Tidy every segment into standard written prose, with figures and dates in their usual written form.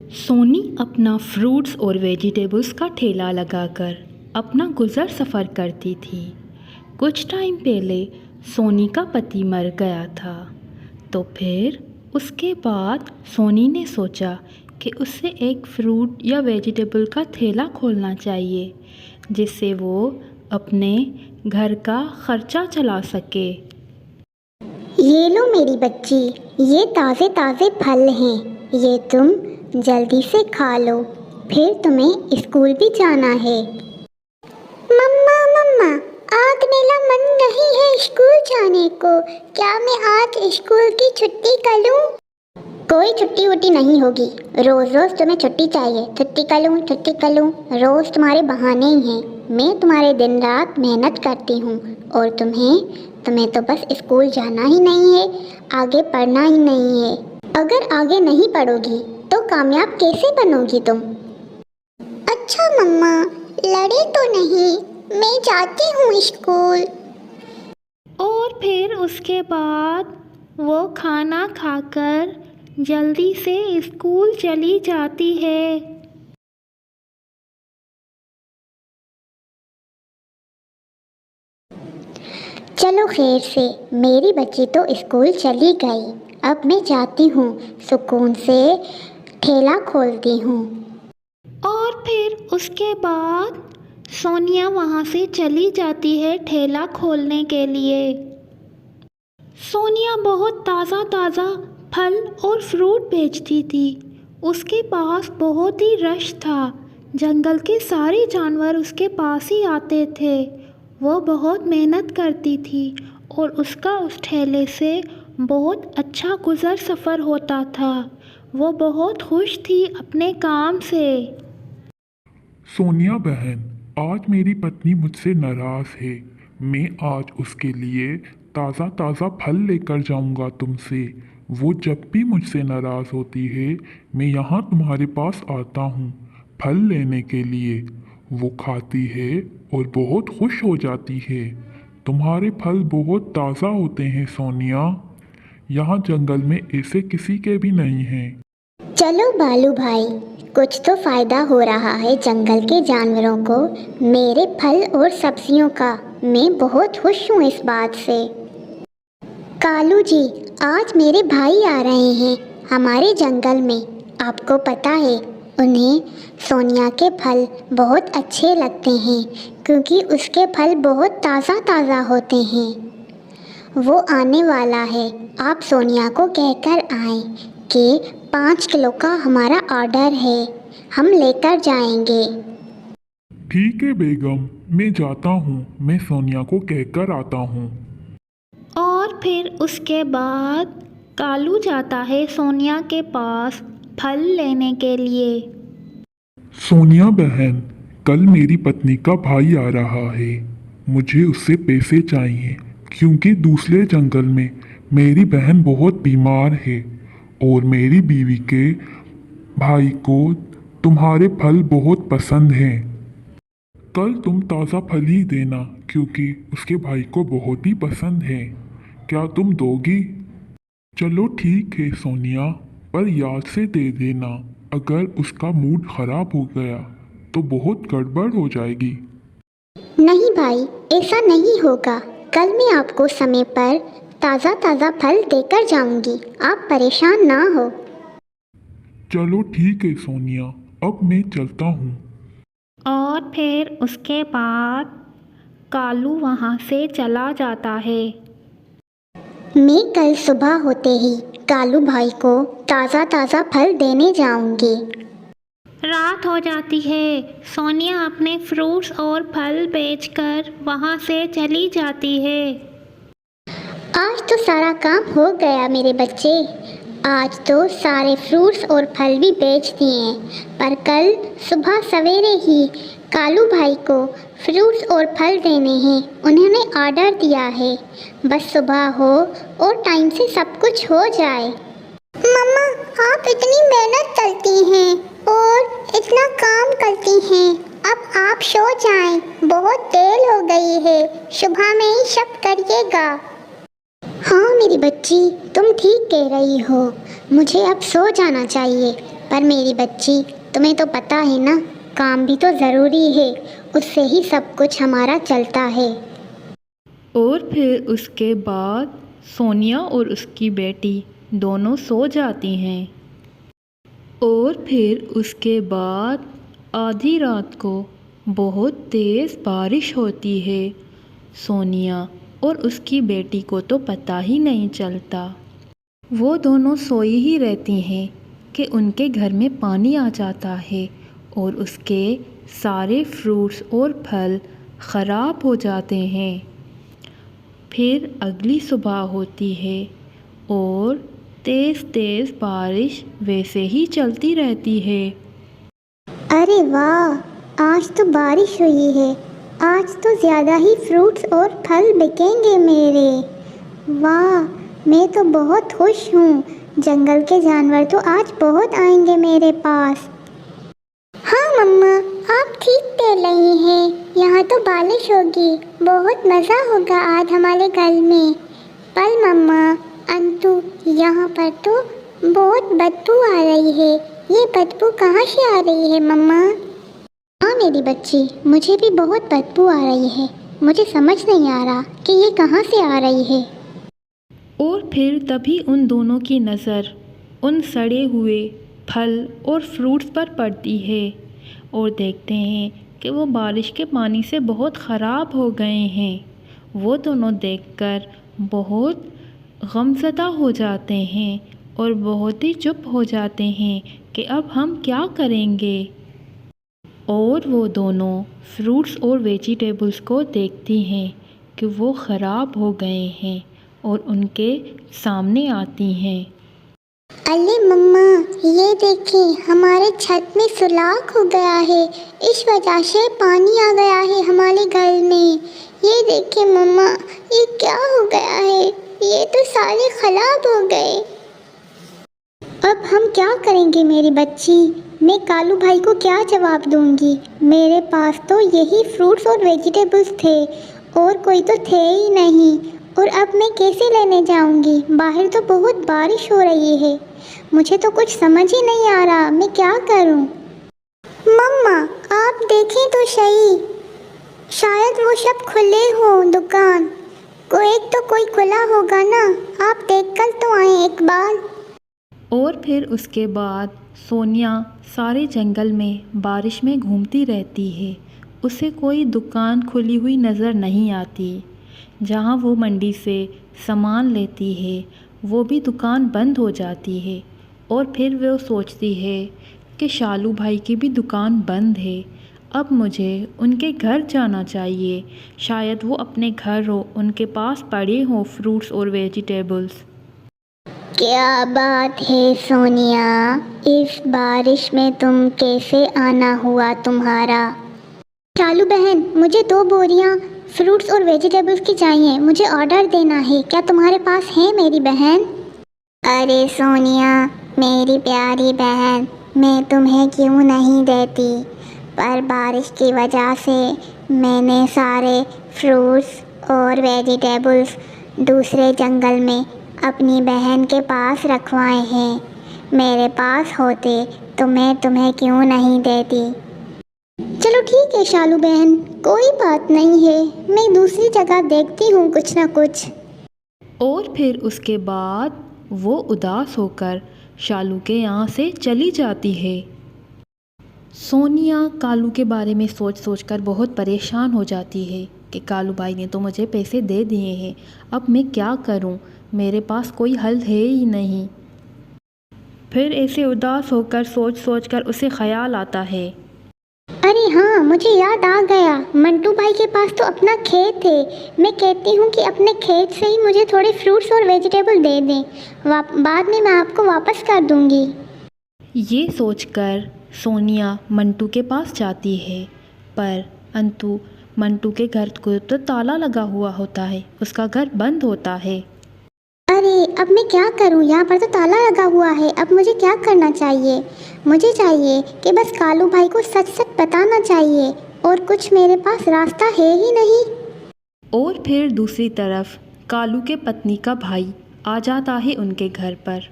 सोनी अपना फ्रूट्स और वेजिटेबल्स का ठेला लगाकर अपना गुज़र सफ़र करती थी। कुछ टाइम पहले सोनी का पति मर गया था, तो फिर उसके बाद सोनी ने सोचा कि उसे एक फ्रूट या वेजिटेबल का ठेला खोलना चाहिए, जिससे वो अपने घर का ख़र्चा चला सके। ये लो मेरी बच्ची, ये ताज़े ताज़े फल हैं, ये तुम जल्दी से खा लो, फिर तुम्हें स्कूल भी जाना है। मम्मा मम्मा, आज मेरा मन नहीं है स्कूल जाने को। क्या मैं आज स्कूल की छुट्टी कर लूँ? कोई छुट्टी वुट्टी नहीं होगी। रोज़ रोज़ तुम्हें छुट्टी चाहिए। छुट्टी कर लूँ, छुट्टी कर लूँ, रोज़ तुम्हारे बहाने ही हैं। मैं तुम्हारे दिन रात मेहनत करती हूँ और तुम्हें तो बस स्कूल जाना ही नहीं है, आगे पढ़ना ही नहीं है। अगर आगे नहीं पढ़ोगी तो कामयाब कैसे बनोगी तुम? अच्छा मम्मा, लड़े तो नहीं, मैं जाती हूँ स्कूल। और फिर उसके बाद वो खाना खाकर जल्दी से स्कूल चली जाती है। चलो खैर से, मेरी बच्ची तो स्कूल चली गई। अब मैं जाती हूँ, सुकून से ठेला खोलती हूँ। और फिर उसके बाद सोनिया वहाँ से चली जाती है ठेला खोलने के लिए। सोनिया बहुत ताज़ा ताज़ा फल और फ्रूट बेचती थी। उसके पास बहुत ही रश था। जंगल के सारे जानवर उसके पास ही आते थे। वो बहुत मेहनत करती थी और उसका उस ठेले से बहुत अच्छा गुज़र सफ़र होता था। वो बहुत खुश थी अपने काम से। सोनिया बहन, आज मेरी पत्नी मुझसे नाराज़ है। मैं आज उसके लिए ताज़ा ताज़ा फल लेकर जाऊंगा तुमसे। वो जब भी मुझसे नाराज़ होती है, मैं यहाँ तुम्हारे पास आता हूँ फल लेने के लिए। वो खाती है और बहुत खुश हो जाती है। तुम्हारे फल बहुत ताज़ा होते हैं सोनिया। यहाँ जंगल में ऐसे किसी के भी नहीं हैं। चलो बालू भाई, कुछ तो फ़ायदा हो रहा है जंगल के जानवरों को मेरे फल और सब्जियों का। मैं बहुत खुश हूँ इस बात से। कालू जी, आज मेरे भाई आ रहे हैं हमारे जंगल में। आपको पता है, उन्हें सोनिया के फल बहुत अच्छे लगते हैं, क्योंकि उसके फल बहुत ताज़ा ताज़ा होते हैं। वो आने वाला है। आप सोनिया को कहकर आएं कि 5 किलो का हमारा ऑर्डर है, हम लेकर जाएंगे। ठीक है बेगम, मैं जाता हूँ। मैं सोनिया को कहकर आता हूँ। और फिर उसके बाद कालू जाता है सोनिया के पास फल लेने के लिए। सोनिया बहन, कल मेरी पत्नी का भाई आ रहा है। मुझे उससे पैसे चाहिए, क्योंकि दूसरे जंगल में मेरी बहन बहुत बीमार है और मेरी बीवी के भाई को तुम्हारे फल बहुत पसंद हैं। कल तुम ताज़ा फल ही देना, क्योंकि उसके भाई को बहुत ही पसंद है। क्या तुम दोगी? चलो ठीक है सोनिया, पर याद से दे देना। अगर उसका मूड खराब हो गया तो बहुत गड़बड़ हो जाएगी। नहीं भाई, ऐसा नहीं होगा। कल मैं आपको समय पर ताज़ा ताज़ा फल देकर जाऊंगी, आप परेशान ना हो। चलो ठीक है सोनिया, अब मैं चलता हूँ। और फिर उसके बाद कालू वहाँ से चला जाता है। मैं कल सुबह होते ही कालू भाई को ताज़ा ताज़ा फल देने जाऊंगी। रात हो जाती है। सोनिया अपने फ्रूट्स और फल बेचकर वहाँ से चली जाती है। आज तो सारा काम हो गया मेरे बच्चे। आज तो सारे फ्रूट्स और फल भी बेच दिए, पर कल सुबह सवेरे ही कालू भाई को फ्रूट्स और फल देने हैं। उन्होंने ऑर्डर दिया है, बस सुबह हो और टाइम से सब कुछ हो जाए। मम्मा, आप इतनी मेहनत करती हैं और इतना काम करती हैं, अब आप सो जाएं। बहुत देर हो गई है, सुबह में ही सब करिएगा। हाँ मेरी बच्ची, तुम ठीक कह रही हो, मुझे अब सो जाना चाहिए। पर मेरी बच्ची, तुम्हें तो पता है ना, काम भी तो ज़रूरी है, उससे ही सब कुछ हमारा चलता है। और फिर उसके बाद सोनिया और उसकी बेटी दोनों सो जाती हैं। और फिर उसके बाद आधी रात को बहुत तेज़ बारिश होती है। सोनिया और उसकी बेटी को तो पता ही नहीं चलता। वो दोनों सोई ही रहती हैं कि उनके घर में पानी आ जाता है और उसके सारे फ्रूट्स और फल ख़राब हो जाते हैं। फिर अगली सुबह होती है और तेज़ तेज़ बारिश वैसे ही चलती रहती है। अरे वाह, आज तो बारिश हुई है। आज तो ज़्यादा ही फ्रूट्स और फल बिकेंगे मेरे। वाह, मैं तो बहुत खुश हूँ। जंगल के जानवर तो आज बहुत आएंगे मेरे पास। हाँ मम्मा, आप ठीक कह रही हैं। यहाँ तो बारिश होगी, बहुत मज़ा होगा आज हमारे घर में। पर मम्मा, अंतु यहाँ पर तो बहुत बदबू आ रही है। ये बदबू कहाँ से आ रही है मम्मा? हाँ मेरी बच्ची, मुझे भी बहुत बदबू आ रही है। मुझे समझ नहीं आ रहा कि ये कहाँ से आ रही है। और फिर तभी उन दोनों की नज़र उन सड़े हुए फल और फ्रूट्स पर पड़ती है और देखते हैं कि वो बारिश के पानी से बहुत ख़राब हो गए हैं। वो दोनों देखकर बहुत गमज़दा हो जाते हैं और बहुत ही चुप हो जाते हैं कि अब हम क्या करेंगे। और वो दोनों फ्रूट्स और वेजिटेबल्स को देखती हैं कि वो ख़राब हो गए हैं और उनके सामने आती हैं। अरे मम्मा, ये देखिए, हमारे छत में सुराख हो गया है। इस वजह से पानी आ गया है हमारे घर में। ये देखिए मम्मा, ये क्या हो गया है? ये तो सारे खराब हो गए। अब हम क्या करेंगे मेरी बच्ची? मैं कालू भाई को क्या जवाब दूंगी? मेरे पास तो यही फ्रूट्स और वेजिटेबल्स थे और कोई तो थे ही नहीं। और अब मैं कैसे लेने जाऊंगी? बाहर तो बहुत बारिश हो रही है। मुझे तो कुछ समझ ही नहीं आ रहा, मैं क्या करूं? मम्मा, आप देखें तो सही, शायद वो सब खुले हों दुकान। कोई खुला होगा ना, आप देखकर तो आए एक बार। और फिर उसके बाद सोनिया सारे जंगल में बारिश में घूमती रहती है। उसे कोई दुकान खुली हुई नज़र नहीं आती। जहाँ वो मंडी से सामान लेती है वो भी दुकान बंद हो जाती है। और फिर वो सोचती है कि शालू भाई की भी दुकान बंद है। अब मुझे उनके घर जाना चाहिए, शायद वो अपने घर हो, उनके पास पड़े हों फ्रूट्स और वेजिटेबल्स। क्या बात है सोनिया, इस बारिश में तुम कैसे आना हुआ तुम्हारा? चालू बहन, मुझे 2 बोरियां फ्रूट्स और वेजिटेबल्स की चाहिए। मुझे ऑर्डर देना है, क्या तुम्हारे पास है मेरी बहन? अरे सोनिया, मेरी प्यारी बहन, मैं तुम्हें क्यों नहीं देती, पर बारिश की वजह से मैंने सारे फ्रूट्स और वेजिटेबल्स दूसरे जंगल में अपनी बहन के पास रखवाए हैं। मेरे पास होते तो मैं तुम्हें क्यों नहीं देती। चलो ठीक है शालू बहन, कोई बात नहीं है, मैं दूसरी जगह देखती हूँ कुछ ना कुछ। और फिर उसके बाद वो उदास होकर शालू के यहाँ से चली जाती है। सोनिया कालू के बारे में सोच सोच कर बहुत परेशान हो जाती है कि कालू भाई ने तो मुझे पैसे दे दिए हैं, अब मैं क्या करूं, मेरे पास कोई हल है ही नहीं। फिर ऐसे उदास होकर सोच सोच कर उसे ख्याल आता है। अरे हाँ, मुझे याद आ गया, मंटू भाई के पास तो अपना खेत है। मैं कहती हूँ कि अपने खेत से ही मुझे थोड़े फ्रूट्स और वेजिटेबल दे दें, बाद में मैं आपको वापस कर दूँगी। ये सोचकर सोनिया मंटू के पास जाती है, पर अंतु मंटू के घर को तो ताला लगा हुआ होता है, उसका घर बंद होता है। अरे अब मैं क्या करूं? यहाँ पर तो ताला लगा हुआ है। अब मुझे क्या करना चाहिए? मुझे चाहिए कि बस कालू भाई को सच सच बताना चाहिए, और कुछ मेरे पास रास्ता है ही नहीं। और फिर दूसरी तरफ कालू के पत्नी का भाई आ जाता है उनके घर पर।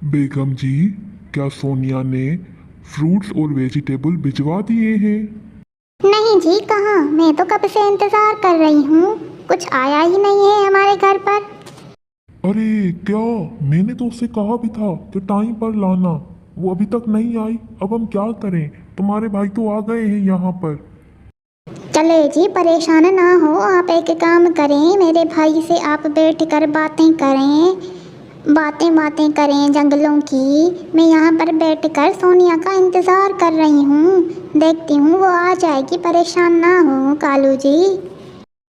बेगम जी, क्या सोनिया ने फ्रूट्स और वेजिटेबल भिजवा दिए हैं? नहीं जी, कहाँ, मैं तो कब से इंतज़ार कर रही हूँ, कुछ आया ही नहीं है हमारे घर पर। अरे क्या, मैंने तो उससे कहा भी था कि टाइम पर लाना, वो अभी तक नहीं आई। अब हम क्या करें, तुम्हारे भाई तो आ गए हैं यहाँ पर। चले जी, परेशान ना हो, आप एक काम करें, मेरे भाई से आप बैठ कर बातें करें, बातें करें जंगलों की। मैं यहाँ पर बैठकर सोनिया का इंतज़ार कर रही हूँ, देखती हूँ वो आ जाएगी, परेशान ना हो कालू जी।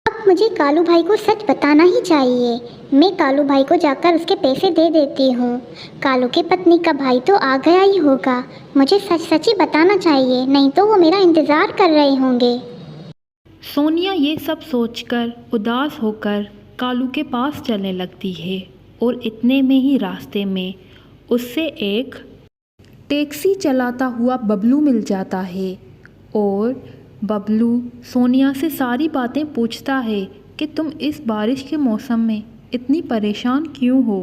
अब मुझे कालू भाई को सच बताना ही चाहिए। मैं कालू भाई को जाकर उसके पैसे दे देती हूँ। कालू की पत्नी का भाई तो आ गया ही होगा, मुझे सच सच ही बताना चाहिए, नहीं तो वो मेरा इंतज़ार कर रहे होंगे। सोनिया ये सब सोचकर उदास होकर कालू के पास चलने लगती है और इतने में ही रास्ते में उससे एक टैक्सी चलाता हुआ बबलू मिल जाता है और बबलू सोनिया से सारी बातें पूछता है कि तुम इस बारिश के मौसम में इतनी परेशान क्यों हो।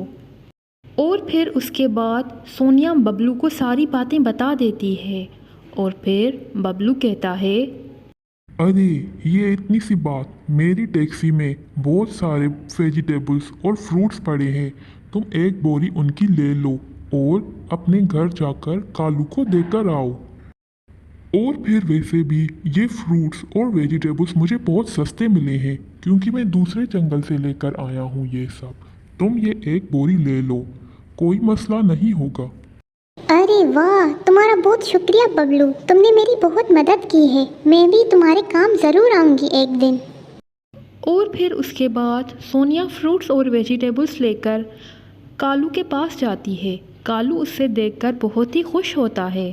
और फिर उसके बाद सोनिया बबलू को सारी बातें बता देती है और फिर बबलू कहता है, अरे ये इतनी सी बात, मेरी टैक्सी में बहुत सारे वेजिटेबल्स और फ्रूट्स पड़े हैं, तुम एक बोरी उनकी ले लो और अपने घर जाकर कालू को देकर आओ। और फिर वैसे भी ये फ्रूट्स और वेजिटेबल्स मुझे बहुत सस्ते मिले हैं क्योंकि मैं दूसरे जंगल से लेकर आया हूँ ये सब। तुम ये एक बोरी ले लो, कोई मसला नहीं होगा। अरे वाह, तुम्हारा बहुत शुक्रिया बबलू, तुमने मेरी बहुत मदद की है, मैं भी तुम्हारे काम ज़रूर आऊँगी एक दिन। और फिर उसके बाद सोनिया फ्रूट्स और वेजिटेबल्स लेकर कालू के पास जाती है। कालू उसे देखकर बहुत ही खुश होता है।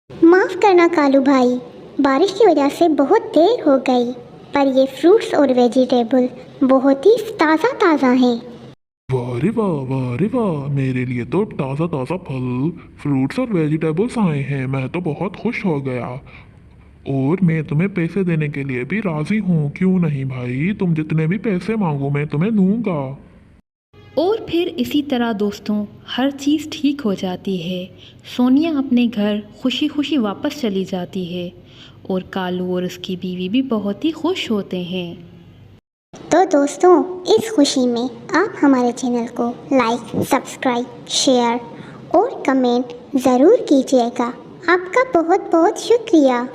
माफ़ करना कालू भाई, बारिश की वजह से बहुत देर हो गई, पर ये फ्रूट्स और वेजिटेबल बहुत ही ताज़ा ताज़ा हैं। वाह रे वाह, वाह रे वाह, मेरे लिए तो ताज़ा ताज़ा फल, फ्रूट्स और वेजिटेबल्स आए हैं, मैं तो बहुत खुश हो गया। और मैं तुम्हें पैसे देने के लिए भी राज़ी हूँ, क्यों नहीं भाई, तुम जितने भी पैसे मांगो मैं तुम्हें दूंगा। और फिर इसी तरह दोस्तों हर चीज़ ठीक हो जाती है। सोनिया अपने घर खुशी खुशी वापस चली जाती है और कालू और उसकी बीवी भी बहुत ही खुश होते हैं। तो दोस्तों, इस खुशी में आप हमारे चैनल को लाइक, सब्सक्राइब, शेयर और कमेंट ज़रूर कीजिएगा। आपका बहुत बहुत शुक्रिया।